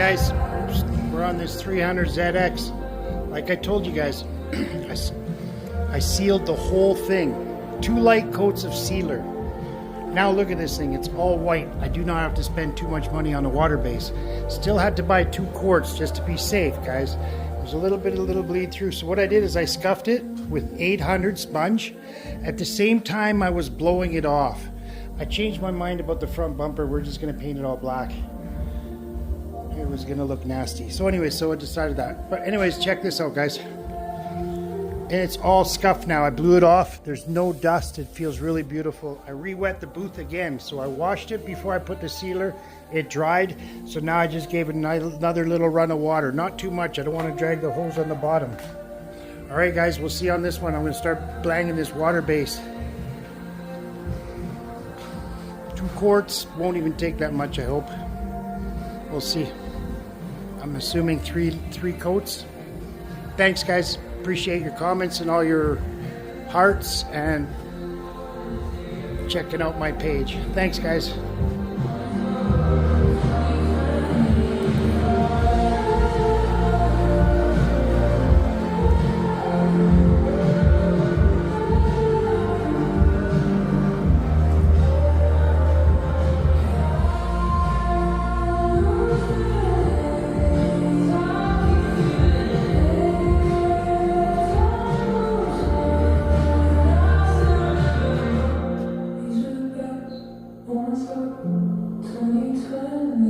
guys, we're on this 300ZX. Like I told you guys, I sealed the whole thing. 2 light coats of sealer. Now look at this thing, it's all white. I do not have to spend too much money on the water base. Still had to buy 2 quarts just to be safe, guys. There's a little bleed through. So what I did is I scuffed it with 800 sponge. At the same time I was blowing it off. I changed my mind about the front bumper. We're just gonna paint it all black. It was gonna look nasty. So anyway, so I decided that. But anyways, check this out, guys. And it's all scuffed now. I blew it off. There's no dust. It feels really beautiful. I re-wet the booth again. So I washed it before I put the sealer. It dried. So now I just gave it another little run of water. Not too much. I don't want to drag the hose on the bottom. All right, guys, we'll see on this one. I'm going to start blanging this water base. 2 quarts. Won't even take that much, I hope. We'll see. I'm assuming three coats. Thanks, guys. Appreciate your comments and all your hearts and checking out my page. Thanks, guys. Once upon 2020